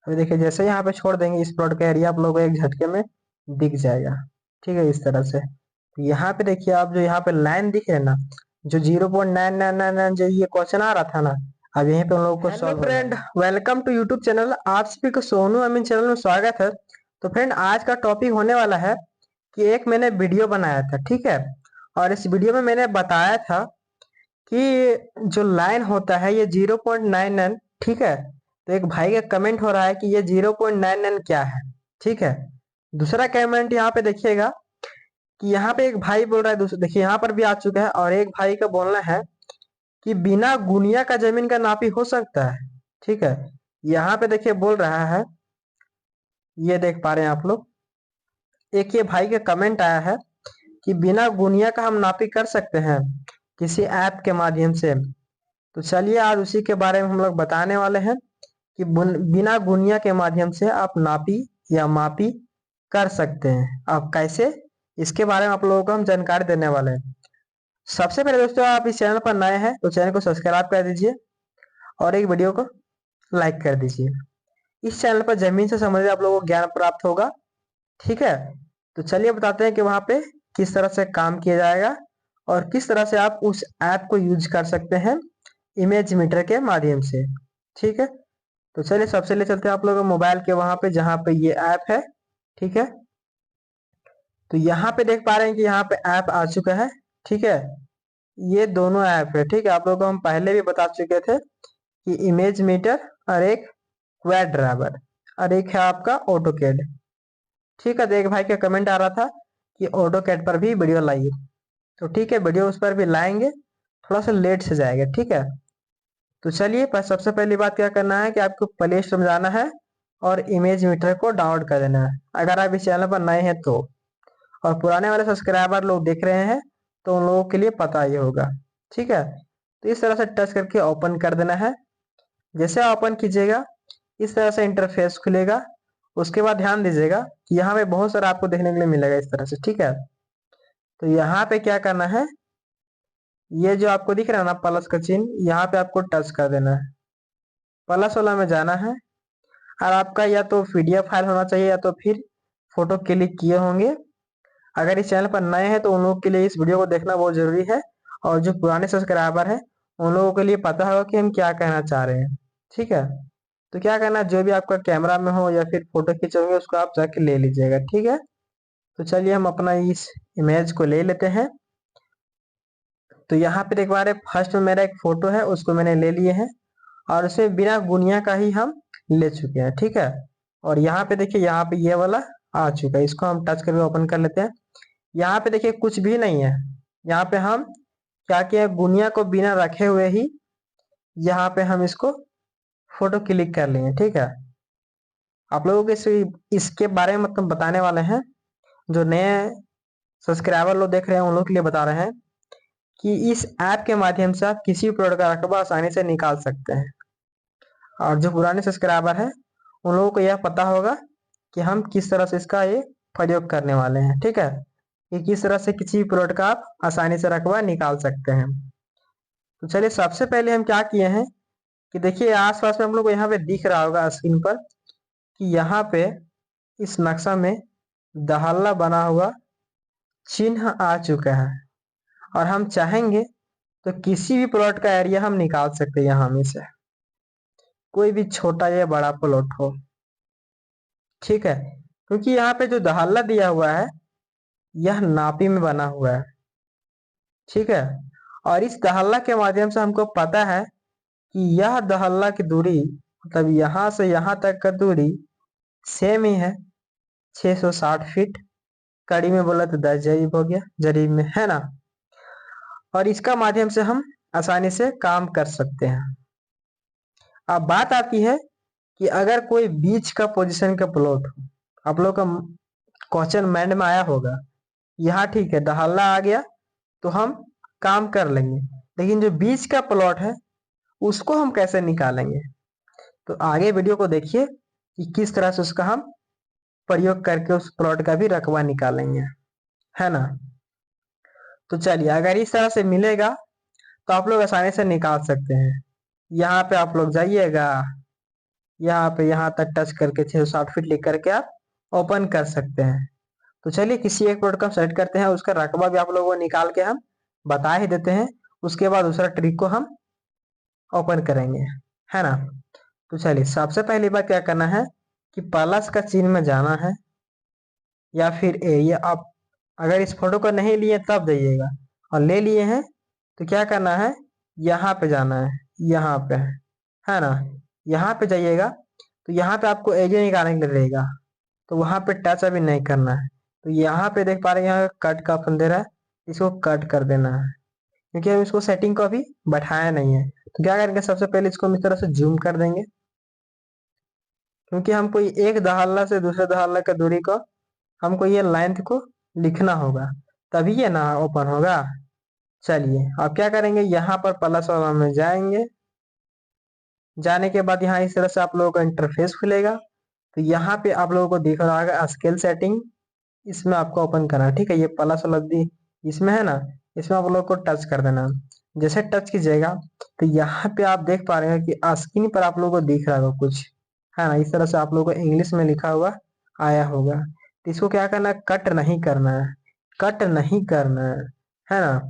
अभी देखिए जैसे यहाँ पे छोड़ देंगे इस प्लॉट का एरिया आप लोगों को एक झटके में दिख जाएगा। ठीक है, इस तरह से। तो यहाँ पे देखिए आप जो यहाँ पे लाइन दिख रहे हैं ना, जो 0.9999 जो ये क्वेश्चन आ रहा था ना, अब यहीं पे हम लोग को hello solve friend, welcome to YouTube channel. आप सभी को सोनू अमीन चैनल में स्वागत है। तो फ्रेंड आज का टॉपिक होने वाला है कि एक मैंने वीडियो बनाया था, ठीक है। और इस वीडियो में मैंने बताया था कि जो लाइन होता है ये 0.99, ठीक है। तो एक भाई का कमेंट हो रहा है कि ये 0.99 क्या है, ठीक है। दूसरा कमेंट यहाँ पे देखिएगा कि यहाँ पे एक भाई बोल रहा है, दूसरा देखिए यहाँ पर भी आ चुका है, और एक भाई का बोलना है कि बिना गुनिया का जमीन का नापी हो सकता है, ठीक है। यहाँ पे देखिए बोल रहा है, ये देख पा रहे हैं आप लोग, एक ये भाई का कमेंट आया है कि बिना गुनिया का हम नापी कर सकते हैं किसी ऐप के माध्यम से। तो चलिए आज उसी के बारे में हम लोग बताने वाले हैं कि बिना गुनिया के माध्यम से आप नापी या मापी कर सकते हैं। अब कैसे, इसके बारे में आप लोगों को हम जानकारी देने वाले हैं। सबसे पहले दोस्तों, आप इस चैनल पर नए हैं तो चैनल को सब्सक्राइब कर दीजिए और एक वीडियो को लाइक कर दीजिए। इस चैनल पर जमीन से संबंधित आप लोगों को ज्ञान प्राप्त होगा, ठीक है। तो चलिए बताते हैं कि वहां पे किस तरह से काम किया जाएगा और किस तरह से आप उस ऐप को यूज कर सकते हैं इमेज मीटर के माध्यम से, ठीक है। तो चलिए सबसे ले चलते हैं आप लोग मोबाइल के वहां पे जहां पे ये ऐप है, ठीक है। तो यहाँ पे देख पा रहे हैं कि यहाँ पे ऐप आ चुका है, ठीक है। ये दोनों ऐप है, ठीक है। आप लोगों को हम पहले भी बता चुके थे कि इमेज मीटर और एक क्वेड ड्राइवर और एक है आपका ऑटो कैड, ठीक है। तो एक भाई का कमेंट आ रहा था कि ऑटो कैड पर भी वीडियो लाइए, तो ठीक है वीडियो उस पर भी लाएंगे, थोड़ा सा लेट से जाएगा, ठीक है। तो चलिए सबसे पहली बात क्या करना है कि आपको प्ले स्टोर में जाना है और इमेज मीटर को डाउनलोड कर देना है, अगर आप इस चैनल पर नए हैं तो। और पुराने वाले सब्सक्राइबर लोग देख रहे हैं तो उन लोगों के लिए पता ही होगा, ठीक है। तो इस तरह से टच करके ओपन कर देना है। जैसे ओपन कीजिएगा इस तरह से इंटरफेस खुलेगा। उसके बाद ध्यान दीजिएगा कि यहाँ पे बहुत सारा आपको देखने के लिए मिलेगा इस तरह से, ठीक है। तो यहाँ पे क्या करना है, ये जो आपको दिख रहा है ना प्लस का चिन्ह, यहाँ पे आपको टच कर देना है, प्लस वाला में जाना है। और आपका या तो पीडीएफ फाइल होना चाहिए या तो फिर फोटो क्लिक किए होंगे। अगर इस चैनल पर नए हैं तो उन लोगों के लिए इस वीडियो को देखना बहुत जरूरी है, और जो पुराने सब्सक्राइबर हैं उन लोगों के लिए पता होगा कि हम क्या कहना चाह रहे हैं, ठीक है। तो क्या करना है, जो भी आपका कैमरा में हो या फिर फोटो खींचोगे उसको आप जाके ले लीजिएगा, ठीक है। तो चलिए हम अपना इस इमेज को ले लेते हैं। तो यहाँ पे देख पा रहे फर्स्ट में मेरा एक फोटो है, उसको मैंने ले लिए हैं और उसमें बिना गुनिया का ही हम ले चुके हैं, ठीक है। और यहाँ पे देखिए यहाँ पे ये वाला आ चुका है, इसको हम टच करके ओपन कर लेते हैं। यहाँ पे देखिए कुछ भी नहीं है। यहाँ पे हम क्या किया, गुनिया को बिना रखे हुए ही यहाँ पे हम इसको फोटो क्लिक कर लिए, ठीक है। आप लोगों को इसके बारे में मतलब बताने वाले हैं, जो नए सब्सक्राइबर लोग देख रहे हैं उन लोग के लिए बता रहे हैं कि इस ऐप के माध्यम से आप किसी भी प्रोडक्ट का रकबा आसानी से निकाल सकते हैं। और जो पुराने सब्सक्राइबर हैं उन लोगों को यह पता होगा कि हम किस तरह से इसका ये प्रयोग करने वाले हैं, ठीक है। कि किस तरह से किसी भी प्रोडक्ट का आप आसानी से रकबा निकाल सकते हैं। तो चलिए सबसे पहले हम क्या किए हैं कि देखिए आसपास में हम लोग को यहाँ पे दिख रहा होगा स्क्रीन पर कि यहाँ पे इस नक्शा में दहल्ला बना हुआ चिन्ह आ चुका है। और हम चाहेंगे तो किसी भी प्लॉट का एरिया हम निकाल सकते हैं यहाँ में से, कोई भी छोटा या बड़ा प्लॉट हो, ठीक है। क्योंकि यहाँ पे जो दहल्ला दिया हुआ है यह नापी में बना हुआ है, ठीक है। और इस दहल्ला के माध्यम से हमको पता है कि यह दहल्ला की दूरी मतलब यहाँ से यहाँ तक का दूरी सेम ही है, 660 फीट। कड़ी में बोला तो 10 जरीब हो गया, जरीब में है ना। और इसका माध्यम से हम आसानी से काम कर सकते हैं। अब बात आती है कि अगर कोई बीच का पोजीशन का प्लॉट हो, आप लोग का क्वेश्चन माइंड में आया होगा, यहाँ ठीक है दहल्ला आ गया तो हम काम कर लेंगे, लेकिन जो बीच का प्लॉट है उसको हम कैसे निकालेंगे। तो आगे वीडियो को देखिए कि किस तरह से उसका हम प्रयोग करके उस प्लॉट का भी रकबा निकालेंगे, है ना। तो चलिए अगर इस तरह से मिलेगा तो आप लोग आसानी से निकाल सकते हैं। यहाँ पे आप लोग जाइएगा यहाँ पे यहाँ तक टच करके 660 फीट लिख करके आप ओपन कर सकते हैं। तो चलिए किसी एक प्रोडक्ट को हम सेलेक्ट करते हैं, उसका रकबा भी आप लोगों को निकाल के हम बता ही देते हैं। उसके बाद दूसरा ट्रिक को हम ओपन करेंगे, है ना। तो चलिए सबसे पहली बात क्या करना है कि प्लस का चिन्ह में जाना है, या फिर ये आप अगर इस फोटो को नहीं लिए तब जाइएगा, और ले लिए हैं तो क्या करना है, यहाँ पे जाना है, यहाँ पे है ना, यहाँ पे जाइएगा। तो यहाँ पे आपको एरिया निकालने के लिए रहेगा, तो वहां पे टच अभी नहीं करना है। तो यहाँ पे देख पा रहे हैं, यहाँ कट का ऑप्शन दे रहा है, इसको कट कर देना है, क्योंकि हम इसको सेटिंग को अभी बैठाया नहीं है। तो क्या करेंगे, सबसे पहले इसको हम इस तरह से जूम कर देंगे, क्योंकि हमको एक दहाला से दूसरे दहाला का दूरी को हमको ये लेंथ को लिखना होगा, तभी ये ना ओपन होगा। चलिए अब क्या करेंगे, यहाँ पर प्लस वाला में जाएंगे। जाने के बाद यहाँ इस तरह से आप लोगों का इंटरफेस खुलेगा। तो यहाँ पे आप लोगों को दिख रहा होगा स्केल सेटिंग, इसमें आपको ओपन करना है, ठीक है। ये प्लस वाला इसमें है ना, इसमें आप लोग को टच कर देना। जैसे टच कीजिएगा तो यहाँ पे आप देख पा रहे हैं कि स्क्रीन पर आप लोगों को दिख रहा होगा कुछ, है ना। इस तरह से आप लोगों को इंग्लिश में लिखा हुआ आया होगा। तो इसको क्या करना है, कट नहीं करना है, कट नहीं करना है ना।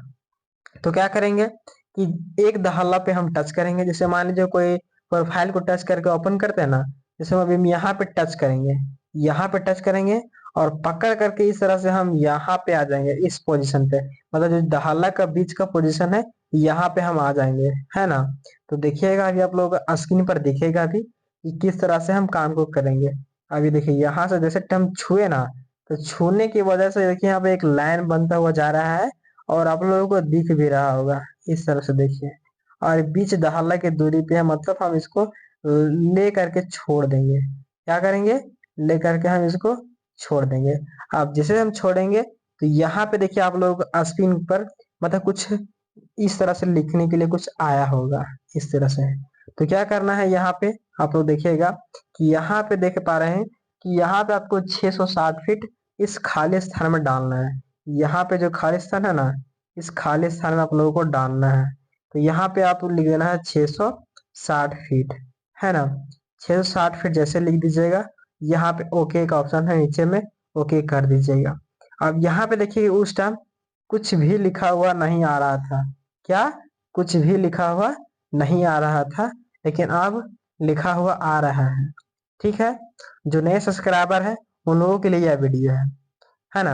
तो क्या करेंगे कि एक दहाला पे हम टच करेंगे। जैसे मान लीजिए कोई प्रोफाइल को टच करके ओपन करते हैं ना, जैसे अभी हम यहाँ पे टच करेंगे, यहाँ पे टच करेंगे और पकड़ करके इस तरह से हम यहाँ पे आ जाएंगे, इस पोजीशन पे, मतलब जो दहाला का बीच का पोजीशन है, यहाँ पे हम आ जाएंगे, है ना। तो देखिएगा अभी आप लोग स्क्रीन पर दिखेगा अभी कि किस तरह से हम काम को करेंगे। अभी देखिए यहाँ से जैसे हम छुए ना, तो छूने की वजह से देखिए यहाँ पे एक लाइन बनता हुआ जा रहा है, और आप लोगों को दिख भी रहा होगा इस तरह से देखिए। और बीच दहाला की दूरी पे है, मतलब हम इसको ले करके छोड़ देंगे। क्या करेंगे, ले करके हम इसको छोड़ देंगे। अब जैसे हम छोड़ेंगे तो यहाँ पे देखिए आप लोग स्क्रीन पर मतलब कुछ इस तरह से लिखने के लिए कुछ आया होगा इस तरह से। तो क्या करना है, यहाँ पे आप लोग देखिएगा कि यहाँ पे देख पा रहे हैं कि यहाँ पे आपको 660 फीट इस खाली स्थान में डालना है। यहाँ पे जो खाली स्थान है ना, इस खाली स्थान में आप लोगों को डालना है। तो यहाँ पे आप लिख देना है 660 फीट, है ना। 660 फीट जैसे लिख दीजिएगा, यहाँ पे ओके का ऑप्शन है नीचे में, ओके कर दीजिएगा। अब यहाँ पे देखिए उस टाइम कुछ भी लिखा हुआ नहीं आ रहा था, क्या, कुछ भी लिखा हुआ नहीं आ रहा था, लेकिन अब लिखा हुआ आ रहा है, ठीक है। जो नए सब्सक्राइबर है उन लोगों के लिए यह वीडियो है ना।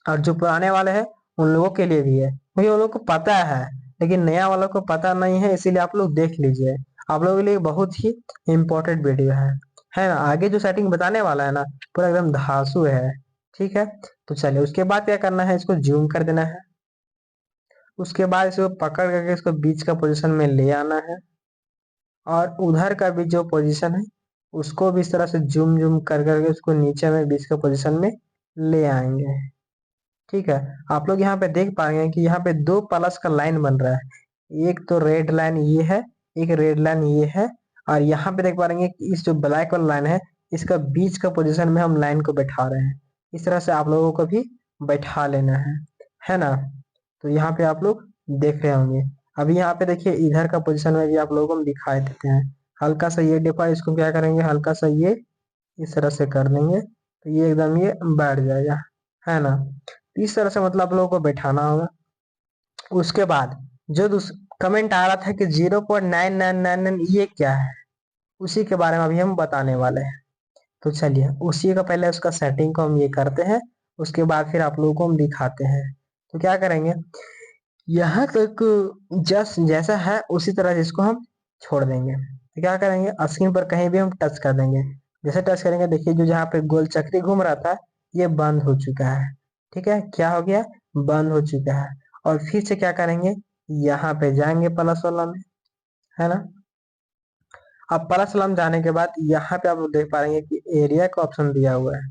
और जो पुराने वाले हैं उन लोगों के लिए भी है, क्योंकि उन लोगों को पता है, लेकिन नया वालों को पता नहीं है, इसीलिए आप लोग देख लीजिए। आप लोगों के लिए बहुत ही इम्पोर्टेंट वीडियो है ना। आगे जो सेटिंग बताने वाला है ना, पूरा एकदम धांसू है, ठीक है। तो चलिए उसके बाद क्या करना है, इसको जूम कर देना है। उसके बाद इसको पकड़ करके इसको बीच का पोजीशन में ले आना है, और उधर का भी जो पोजीशन है उसको भी इस तरह से जूम जूम कर करके उसको नीचे में बीच का पोजीशन में ले आएंगे, ठीक है। आप लोग यहाँ पे देख पाएंगे कि यहाँ पे दो प्लस का लाइन बन रहा है, एक तो रेड लाइन ये है, एक रेड लाइन ये है। और यहाँ पे देख पा रहे कि इस जो ब्लैक वाला लाइन है, इसका बीच का पोजीशन में हम लाइन को बैठा रहे हैं। इस तरह से आप लोगों को भी बैठा लेना है ना। तो यहाँ पे आप लोग देख रहे होंगे। अभी यहाँ पे देखिए इधर का पोजीशन में भी आप लोगों को हम दिखाई देते हैं। हल्का सा ये देखो, इसको क्या करेंगे, हल्का सा ये इस तरह से कर देंगे, तो ये एकदम ये बैठ जाएगा, है ना। इस तरह से मतलब आप लोगों को बैठाना होगा। उसके बाद जो कमेंट आ रहा था कि 0.9999 ये क्या है, उसी के बारे में अभी हम बताने वाले हैं। तो चलिए उसी का पहले उसका सेटिंग को हम ये करते हैं, उसके बाद फिर आप लोगों को हम दिखाते हैं। तो क्या करेंगे, यहाँ तक जस्ट जैसा है उसी तरह इसको हम छोड़ देंगे। तो क्या करेंगे, स्क्रीन पर कहीं भी हम टच कर देंगे। जैसे टच करेंगे देखिए जो जहाँ पे गोल चक्री घूम रहा था ये बंद हो चुका है, ठीक है। क्या हो गया, बंद हो चुका है। और फिर से क्या करेंगे, यहाँ पे जाएंगे प्लस वाला में, है ना। अब प्लस वाला में जाने के बाद यहाँ पे आप लोग देख पा रहे कि एरिया का ऑप्शन दिया हुआ है।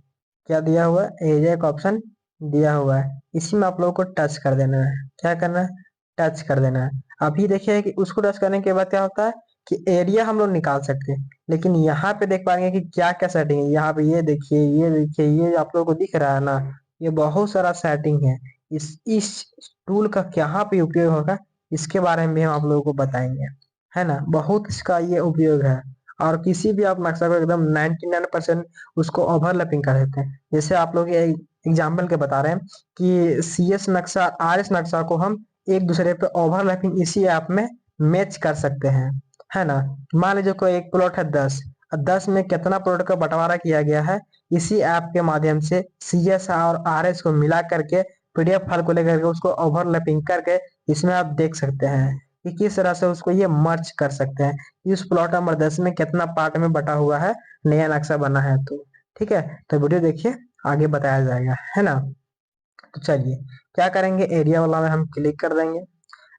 क्या दिया हुआ है, एरिया का ऑप्शन दिया हुआ है। इसी में आप लोगों को टच कर देना है। क्या करना है, टच कर देना है। अभी देखिए कि उसको टच करने के बाद क्या होता है कि एरिया हम लोग निकाल सकते हैं, लेकिन यहाँ पे देख पाएंगे कि क्या क्या सेटिंग है। यहाँ पे ये देखिए, ये देखिए, ये आप लोगों को दिख रहा है ना, ये बहुत सारा सेटिंग है। इस टूल का कहाँ पे उपयोग होगा इसके बारे में भी हम आप लोगों को बताएंगे, है ना। बहुत इसका ये उपयोग है। और किसी भी आप नक्शा को एकदम 99% उसको ओवरलैपिंग कर देते हैं। जैसे आप लोग एग्जाम्पल के बता रहे हैं कि CS नक्शा RS नक्शा को हम एक दूसरे पे ओवरलैपिंग इसी ऐप में मैच कर सकते हैं, है ना। मान लीजिए कोई एक प्लॉट है 10, 10 में कितना प्लॉट का बंटवारा किया गया है, इसी ऐप के माध्यम से CS और RS को मिला करके PDF फाइल को लेकर के उसको ओवरलैपिंग करके इसमें आप देख सकते हैं कि किस तरह से उसको ये मर्ज कर सकते हैं। इस प्लॉट नंबर 10 में कितना पार्ट में बटा हुआ है, नया नक्शा बना है तो। ठीक है, तो वीडियो देखिए, आगे बताया जाएगा, है ना। तो चलिए क्या करेंगे, एरिया वाला में हम क्लिक कर देंगे।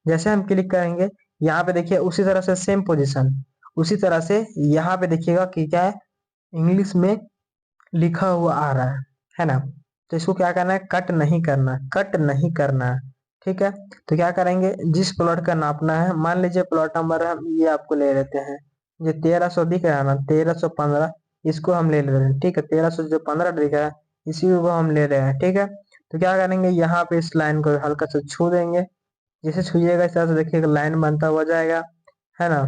जैसे हम क्लिक करेंगे, यहाँ पे देखिए उसी तरह से सेम पोजीशन, उसी तरह से यहाँ पे देखिएगा कि क्या है, इंग्लिश में लिखा हुआ आ रहा है ना। तो इसको क्या करना है, कट नहीं करना, कट नहीं करना है। ठीक है, तो क्या करेंगे, जिस प्लॉट का नापना है, मान लीजिए प्लॉट नंबर हम ये आपको ले लेते हैं, ये 1300 दिख रहा है ना, 1315, इसको हम ले रहे हैं। ठीक है, 1300 जो 15 दिख रहा है इसी को हम ले रहे हैं। ठीक है, तो क्या करेंगे, यहाँ पे इस लाइन को हल्का से छू देंगे। जैसे छूइएगा इस तरह से देखिएगा लाइन बनता हुआ जाएगा, है ना।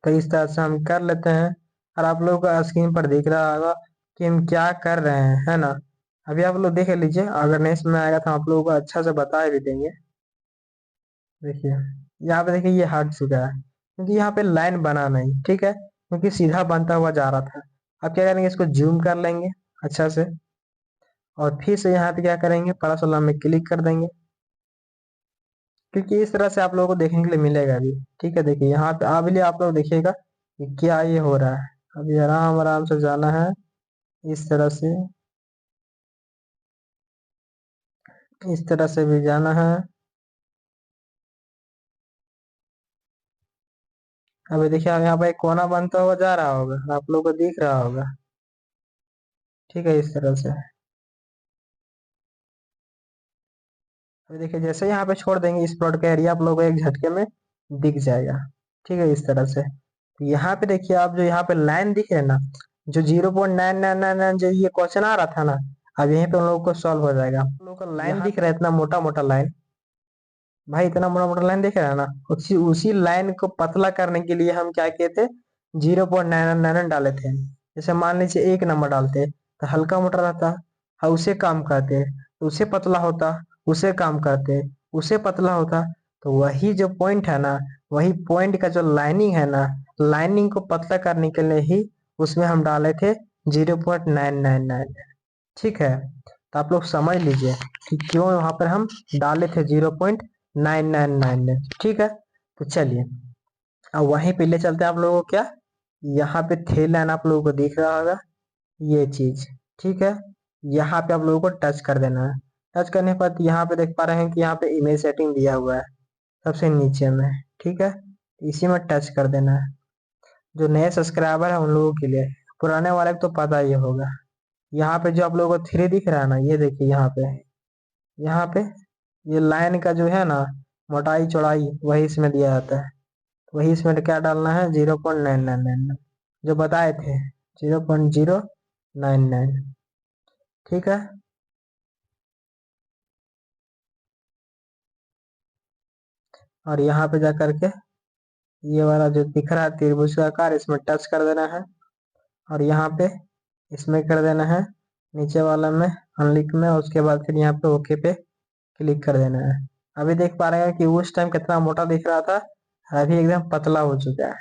तो इस तरह से हम कर लेते हैं, और आप लोगों को स्क्रीन पर दिख रहा होगा कि हम क्या कर रहे हैं, है ना। अभी आप लोग देख लीजिए, अगर नहीं समझ में आएगा तो आप लोगों को अच्छा से बता भी देंगे। देखिए यहाँ पे देखिए ये हट चुका है, क्योंकि यहाँ पे लाइन बना नहीं, ठीक है, क्योंकि सीधा बनता हुआ जा रहा था। अब क्या करेंगे, इसको जूम कर लेंगे अच्छा से, और फिर से यहाँ पे क्या करेंगे, प्लस वाला में क्लिक कर देंगे, क्योंकि इस तरह से आप लोगों को देखने के लिए मिलेगा अभी। ठीक है, देखिए यहाँ पे अभी आप लोग देखिएगा कि क्या ये हो रहा है। अभी आराम आराम से जाना है, इस तरह से, इस तरह से भी जाना है। अभी देखिए अब यहाँ पे एक कोना बनता हुआ जा रहा होगा, आप लोग को दिख रहा होगा। ठीक है, इस तरह से। अभी देखिए जैसे यहाँ पे छोड़ देंगे, इस प्लॉट का एरिया आप लोगों को एक झटके में दिख जाएगा। ठीक है, इस तरह से। तो यहाँ पे देखिए आप जो यहाँ पे लाइन दिख रहे हैं ना, जो 0.9999 जो ये क्वेश्चन आ रहा था ना, अब यहीं पे उन लोगों को सॉल्व हो जाएगा। हम लोगों को लाइन दिख रहा है, इतना मोटा मोटा लाइन, भाई इतना मोटा मोटा लाइन दिख रहा है ना, उसी लाइन को पतला करने के लिए हम क्या किए थे, 0.99 डाले थे। जैसे मान लीजिए एक नंबर डालते तो हल्का मोटा रहता, और उसे काम करते तो उसे पतला होता, उसे काम करते उसे पतला होता। तो वही जो पॉइंट है ना, वही पॉइंट का जो लाइनिंग है ना, लाइनिंग को पतला करने के लिए ही उसमें हम डाले थे 0.999। ठीक है, तो आप लोग समझ लीजिए कि क्यों वहां पर हम डाले थे 0.999। ठीक है, तो चलिए अब वहीं पे ले चलते हैं आप लोगों को। क्या यहाँ पे थे लाइन आप लोगों को दिख रहा होगा, ये चीज। ठीक है, यहाँ पे आप लोगों को टच कर देना है। टच करने के बाद यहाँ पे देख पा रहे हैं कि यहाँ पे इमेज सेटिंग दिया हुआ है सबसे नीचे में। ठीक है, इसी में टच कर देना है। जो नए सब्सक्राइबर है उन लोगों के लिए, पुराने वाले को तो पता ही होगा। यहाँ पे जो आप लोगों को 3 दिख रहा है ना, ये देखिए यहाँ पे, यहाँ पे ये लाइन का जो है ना, मोटाई चौड़ाई वही इसमें दिया जाता है। वही इसमें क्या डालना है, 0.999 जो बताए थे, 0.099। ठीक है, और यहाँ पे जा करके ये वाला जो दिख रहा है त्रिभुज का आकार, इसमें टच कर देना है, और यहाँ पे इसमें कर देना है नीचे वाला में अनलिक में, उसके बाद फिर यहाँ पे ओके पे क्लिक कर देना है। अभी देख पा रहे हैं कि उस टाइम कितना मोटा दिख रहा था, अभी एकदम पतला हो चुका है।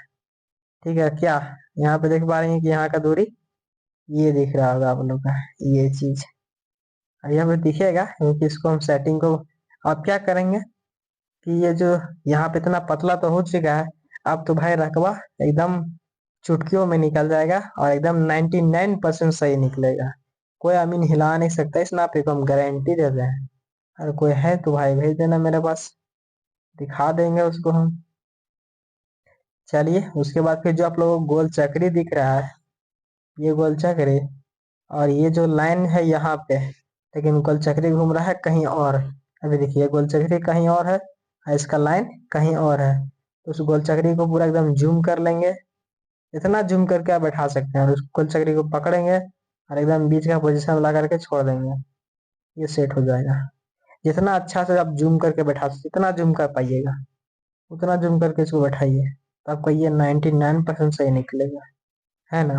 ठीक है, क्या यहाँ पे देख पा रहे हैं कि यहाँ का दूरी ये दिख रहा होगा आप लोग का, ये चीज अब यहाँ पे दिखेगा, क्योंकि इसको हम सेटिंग को अब क्या करेंगे कि ये जो यहाँ पे इतना पतला तो हो चुका है, अब तो भाई रकबा एकदम चुटकियों में निकल जाएगा, और एकदम 99% सही निकलेगा। कोई अमीन हिला नहीं सकता, इस नापे को हम गारंटी दे रहे हैं। अगर कोई है तो भाई भेज देना मेरे पास, दिखा देंगे उसको हम। चलिए उसके बाद फिर जो आप लोगों को गोल चक्री दिख रहा है, ये गोल चक्री, और ये जो लाइन है यहाँ पे, लेकिन गोल चक्री घूम रहा है कहीं और। अभी देखिए गोल चक्री कहीं और है, और इसका लाइन कहीं और है। तो उस गोल चक्री को पूरा एकदम जूम कर लेंगे, इतना जूम करके आप बैठा सकते हैं, और उस गोल चक्री को पकड़ेंगे और एकदम बीच का पोजीशन ला करके छोड़ देंगे, ये सेट हो जाएगा। जितना अच्छा से आप जूम करके बैठा, जितना जूम कर पाइएगा उतना जूम करके इसको बैठाइए। तो आपका ये 99% सही निकलेगा, है ना।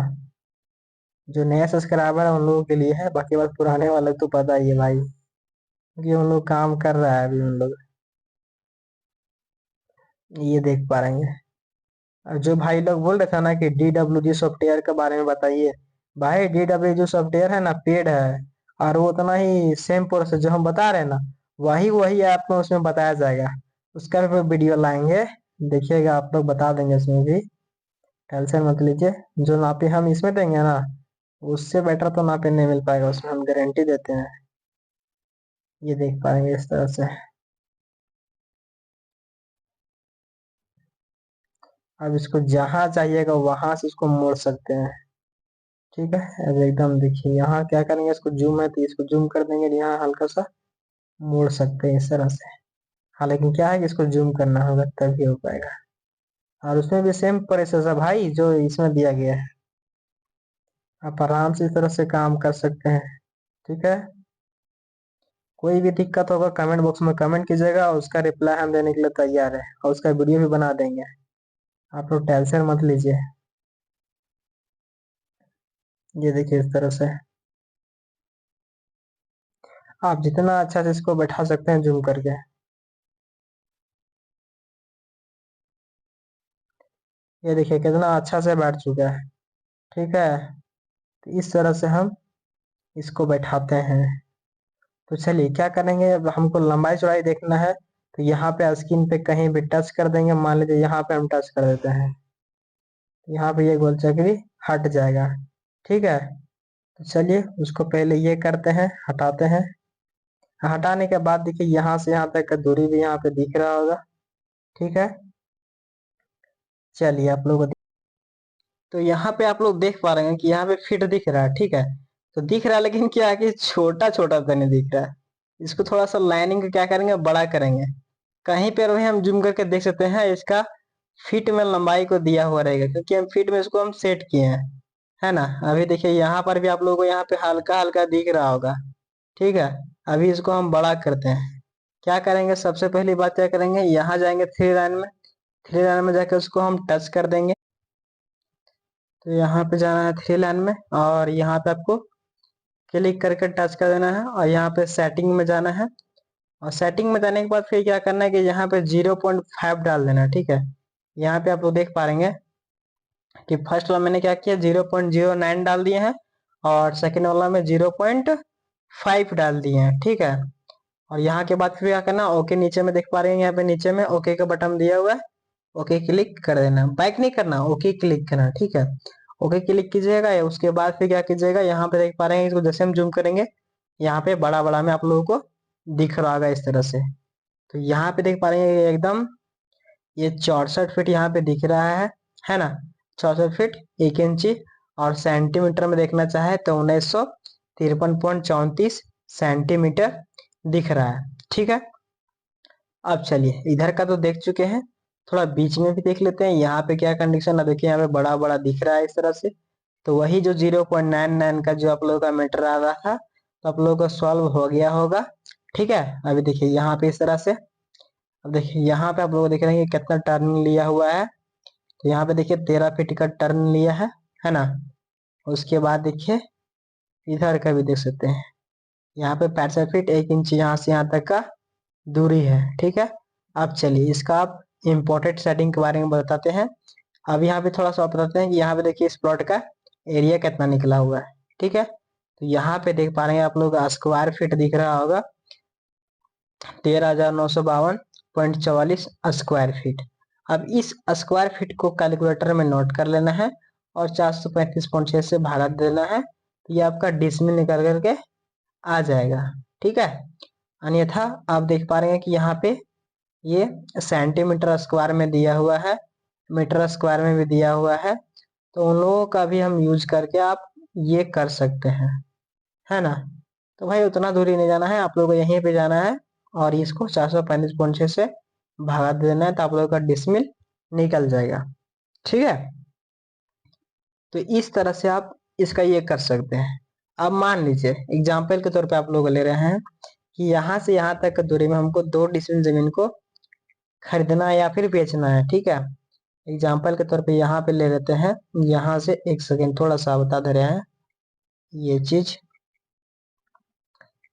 जो नया सब्सक्राइबर है उन लोगों के लिए है, बाकी बात पुराने वाले तो पता ही है भाई, क्योंकि उन लोग काम कर रहा है अभी उन लोग, ये देख पा रहे हैं। और जो भाई लोग बोल रहे थे ना कि DWG सॉफ्टवेयर के बारे में बताइए, भाई DWG सॉफ्टवेयर है ना पेड है, और वो उतना ही सेम प्रोसेस जो हम बता रहे हैं ना, वही वही ऐप में उसमें बताया जाएगा। उसका भी वीडियो लाएंगे, देखिएगा आप लोग, बता देंगे उसमें भी, टेंशन मत लीजिए। जो नापी हम इसमें देंगे ना, उससे बेटर तो नापी नहीं मिल पाएगा, उसमें हम गारंटी देते हैं। ये देख पाएंगे इस तरह से। अब इसको जहां चाहिएगा वहां से इसको मोड़ सकते हैं, ठीक है। अब एकदम देखिए यहाँ क्या करेंगे, इसको जूम है तो इसको जूम कर देंगे, यहाँ हल्का सा मोड़ सकते हैं इस तरह से। हाँ, लेकिन क्या है कि इसको जूम करना होगा तभी हो पाएगा। और उसमें भी सेम प्रोसेस है भाई जो इसमें दिया गया है, आप आराम से इस तरह से काम कर सकते हैं, ठीक है। कोई भी दिक्कत होगा कमेंट बॉक्स में कमेंट कीजिएगा, और उसका रिप्लाई हम देने के लिए तैयार है, और उसका वीडियो भी बना देंगे, आप लोग टेंशन मत लीजिए। ये देखिए इस तरह से आप जितना अच्छा से इसको बैठा सकते हैं जूम करके। ये देखिए कितना अच्छा से बैठ चुका है, ठीक है। तो इस तरह से हम इसको बैठाते हैं। तो चलिए क्या करेंगे, अब हमको लंबाई चौड़ाई देखना है, तो यहाँ पे स्क्रीन पे कहीं भी टच कर देंगे, मान लीजिए यहाँ पे हम टच कर देते हैं, यहाँ पे ये गोल चक्री हट जाएगा, ठीक है। तो चलिए उसको पहले ये करते हैं, हटाते हैं। हटाने के बाद देखिए यहाँ से यहाँ तक का दूरी भी यहाँ पे दिख रहा होगा, ठीक है। चलिए आप लोग, तो यहाँ पे आप लोग देख पा रहे हैं कि यहाँ पे फिट दिख रहा है, ठीक है। तो दिख रहा है, लेकिन क्या है कि छोटा छोटा तो नहीं दिख रहा है। इसको थोड़ा सा लाइनिंग क्या करेंगे, बड़ा करेंगे। कहीं पर भी हम जूम करके देख सकते हैं इसका फीट में लंबाई को दिया हुआ रहेगा, क्योंकि हम फीट में इसको हम सेट किए हैं, है ना। अभी देखिए यहाँ पर भी आप लोगों को यहाँ पे हल्का हल्का दिख रहा होगा, ठीक है। अभी इसको हम बड़ा करते हैं। क्या करेंगे, सबसे पहली बात क्या करेंगे, यहाँ जाएंगे थ्री लाइन में, थ्री लाइन में जाकर उसको हम टच कर देंगे। तो यहाँ पे जाना है थ्री लाइन में, और यहाँ पे आपको क्लिक करके टच कर देना है, और यहाँ पे सेटिंग में जाना है। और सेटिंग में जाने के बाद फिर क्या करना है कि यहाँ पे 0.5 डाल देना है, ठीक है। यहाँ पे आप लोग देख पा रहे कि फर्स्ट वाला मैंने क्या किया, 0.09 डाल दिए हैं, और सेकेंड वाला में 0.5 डाल दिए हैं, ठीक है। और यहाँ के बाद फिर क्या करना, ओके नीचे में देख पा रहे हैं, यहाँ पे नीचे में ओके का बटन दिया हुआ है, ओके क्लिक कर देना, बैक नहीं करना, ओके क्लिक करना, ठीक है। ओके क्लिक कीजिएगा, या उसके बाद फिर क्या कीजिएगा, यहाँ पे देख पा रहे हैं इसको जैसे हम जूम करेंगे, यहाँ पे बड़ा बड़ा में आप लोगों को दिख रहा होगा इस तरह से। तो यहाँ पे देख पा रहे हैं एकदम ये 64 फीट यहाँ पे दिख रहा है ना। 64 फीट 1 इंची, और सेंटीमीटर में देखना चाहे तो 1953.34 सेंटीमीटर दिख रहा है, ठीक है। अब चलिए इधर का तो देख चुके हैं, थोड़ा बीच में भी देख लेते हैं, यहाँ पे क्या कंडीशन है। देखिए यहाँ पे बड़ा बड़ा दिख रहा है इस तरह से। तो वही जो 0.99 का जो आप लोगों का मीटर आ रहा था, तो आप लोगों का सॉल्व हो गया होगा, ठीक है। अभी देखिए यहाँ पे इस तरह से, अब देखिए यहाँ पे आप लोग देख रहे हैं कि कितना टर्न लिया हुआ है। तो यहाँ पे देखिए 13 फीट का टर्न लिया है ना। उसके बाद देखिए इधर का भी देख सकते हैं, यहाँ पे 65 फीट 1 इंच यहाँ से यहाँ तक का दूरी है, ठीक है। अब चलिए इसका आप इम्पोर्टेंट सेटिंग के बारे में बताते हैं। अब यहाँ पे थोड़ा सा बताते हैं कि यहाँ पे देखिए इस प्लॉट का एरिया कितना निकला हुआ है, ठीक है। तो यहाँ पे देख पा रहे हैं आप लोग स्क्वायर फीट दिख रहा होगा 13,952.44 स्क्वायर फीट। अब इस स्क्वायर फीट को कैलकुलेटर में नोट कर लेना है, और 435.6 से भागा देना है, तो ये आपका डिसमिल निकल करके आ जाएगा, ठीक है। अन्यथा आप देख पा रहे हैं कि यहाँ पे ये सेंटीमीटर स्क्वायर में दिया हुआ है, मीटर स्क्वायर में भी दिया हुआ है। तो उन लोगों का भी हम यूज करके आप ये कर सकते हैं, है ना। तो भाई उतना दूरी नहीं जाना है, आप लोगों को यहीं पे जाना है, और इसको 435.6 से भागा देना है, तो आप लोगों का डिसमिल निकल जाएगा, ठीक है। तो इस तरह से आप इसका ये कर सकते हैं। अब मान लीजिए एग्जाम्पल के तौर पे आप लोग ले रहे हैं कि यहाँ से यहाँ तक की दूरी में हमको 2 डिसमिल जमीन को खरीदना है या फिर बेचना है, ठीक है। एग्जाम्पल के तौर पे यहाँ पे ले लेते हैं, यहाँ से एक सेकेंड थोड़ा सा बता दे रहे हैं ये चीज।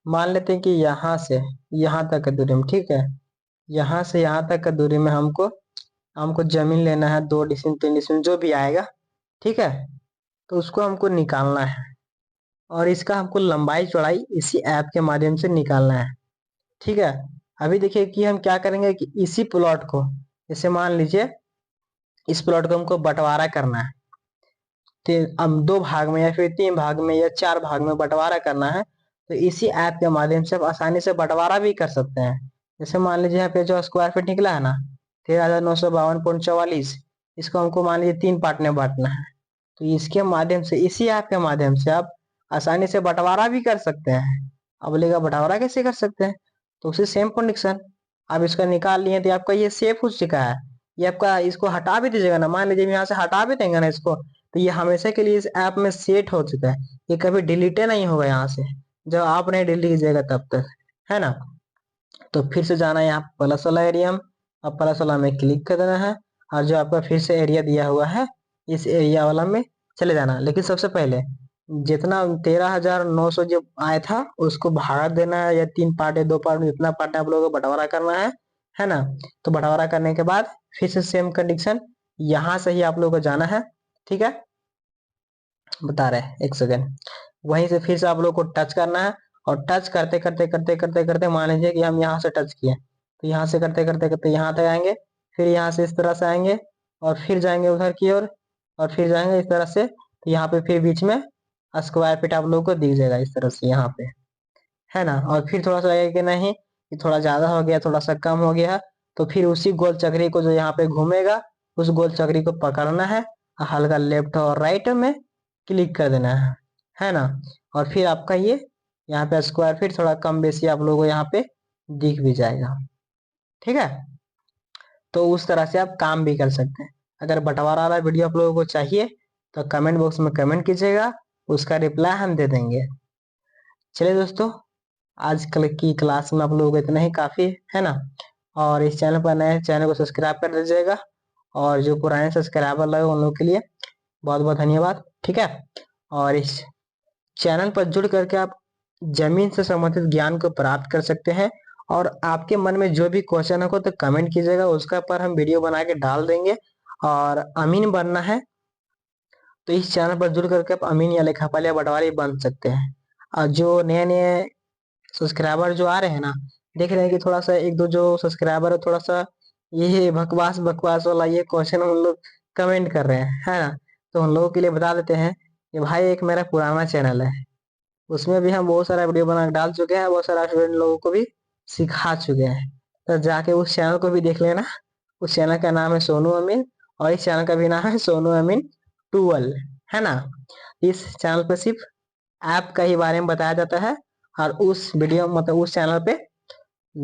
मान लेते हैं कि यहाँ से यहाँ तक की दूरी में, ठीक है, यहाँ से यहाँ तक की दूरी में हमको हमको जमीन लेना है, 2 डिसिम 3 डिसिम जो भी आएगा, ठीक है। तो उसको हमको निकालना है और इसका हमको लंबाई चौड़ाई इसी ऐप के माध्यम से निकालना है, ठीक है। अभी देखिए कि हम क्या करेंगे कि इसी प्लॉट को, जैसे मान लीजिए इस प्लॉट को हमको बंटवारा करना है, अब 2 भाग में या फिर 3 भाग में या 4 भाग में बंटवारा करना है, तो इसी ऐप के माध्यम से आप आसानी से बंटवारा भी कर सकते हैं। जैसे मान लीजिए यहाँ पे जो स्क्वायर फीट निकला है ना 13,952.44, इसको हमको मान लीजिए 3 पार्ट में बांटना है, तो इसके माध्यम से इसी ऐप के माध्यम से आप आसानी से बंटवारा भी कर सकते हैं। अब बोलेगा बंटवारा कैसे कर सकते हैं, तो उसी सेम कंडीशन, आप इसका निकाल लिए तो आपका ये सेफ हो चुका है। ये आपका इसको हटा भी दीजिएगा ना, मान लीजिए यहाँ से हटा भी देंगे ना इसको, तो ये हमेशा के लिए इस ऐप में सेट हो चुका है, ये कभी डिलीट नहीं होगा यहाँ से, जब आप नहीं डिलीट कीजिएगा तब तक, है ना। तो फिर से जाना है यहाँ प्लस वाला एरिया में, अब प्लस वाला में क्लिक कर देना है, और जो आपका फिर से एरिया दिया हुआ है इस एरिया वाला में चले जाना। लेकिन सबसे पहले जितना 13,900 जो आया था उसको भाग देना है, या 3 पार्ट या 2 पार्ट में जितना पार्ट है आप लोगों को बंटवारा करना है ना। तो बंटवारा करने के बाद फिर से सेम कंडीशन, यहाँ से ही आप लोगों को जाना है, ठीक है, बता रहे हैं एक सेकेंड। वहीं से फिर से आप लोग को टच करना है, और टच करते करते करते करते करते मान लीजिए कि हम यहाँ से टच किए, तो यहाँ से करते करते करते यहाँ तक आएंगे, फिर यहाँ से इस तरह से आएंगे और फिर जाएंगे उधर की ओर, और फिर जाएंगे इस तरह से, तो यहाँ पे फिर बीच में स्क्वायर फीट आप लोगों को दिख जाएगा इस तरह से यहाँ पे, है ना। और फिर थोड़ा सा लगेगा कि नहीं कि थोड़ा ज्यादा हो गया, थोड़ा सा कम हो गया, तो फिर उसी गोल चक्री को जो यहाँ पे घूमेगा उस गोल चक्री को पकड़ना है, हल्का लेफ्ट और राइट में क्लिक कर देना है ना। और फिर आपका ये यहाँ पे स्क्वायर फीट थोड़ा कम बेसी आप लोगों को यहाँ पे दिख भी जाएगा, ठीक है। तो उस तरह से आप काम भी कर सकते हैं। अगर बंटवारा वाला वीडियो आप लोगों को चाहिए तो कमेंट बॉक्स में कमेंट कीजिएगा, उसका रिप्लाई हम दे देंगे। चलिए दोस्तों, आज कल की क्लास में आप लोगों को इतना ही काफी है ना। और इस चैनल पर नए, चैनल को सब्सक्राइब कर दीजिएगा, और जो पुराने सब्सक्राइबर लगे उन लोगों के लिए बहुत बहुत धन्यवाद, ठीक है। और इस चैनल पर जुड़ करके आप जमीन से संबंधित ज्ञान को प्राप्त कर सकते हैं, और आपके मन में जो भी क्वेश्चन हो तो कमेंट कीजिएगा, उसका पर हम वीडियो बना के डाल देंगे। और अमीन बनना है तो इस चैनल पर जुड़ करके आप अमीन या लेखापाल या बंटवारी बन सकते हैं। और जो नए नए सब्सक्राइबर जो आ रहे हैं ना, देख रहे हैं कि थोड़ा सा एक दो जो सब्सक्राइबर है थोड़ा सा ये बकवास बकवास वाला ये क्वेश्चन उन लोग कमेंट कर रहे हैं, है ना। तो उन लोगों के लिए बता देते हैं कि भाई एक मेरा पुराना चैनल है, उसमें भी हम बहुत सारा वीडियो बना के डाल चुके हैं, बहुत सारा स्टूडेंट लोगों को भी सिखा चुके हैं। तो जाके उस चैनल को भी देख लेना। उस चैनल का नाम है सोनू अमीन, और इस चैनल का भी नाम है सोनू अमीन टूअल, है ना। इस चैनल पे सिर्फ ऐप का ही बारे में बताया जाता है, और उस वीडियो मतलब उस चैनल पे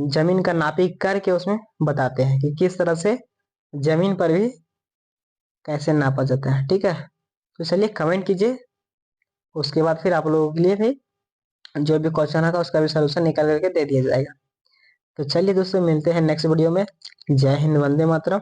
जमीन का नापी करके उसमें बताते हैं कि किस तरह से जमीन पर भी कैसे नापा जाता है, ठीक है। तो चलिए कमेंट कीजिए, उसके बाद फिर आप लोगों के लिए भी जो भी क्वेश्चन होगा उसका भी सोल्यूशन निकाल करके दे दिया जाएगा। तो चलिए दोस्तों, मिलते हैं नेक्स्ट वीडियो में। जय हिंद, वंदे मातरम।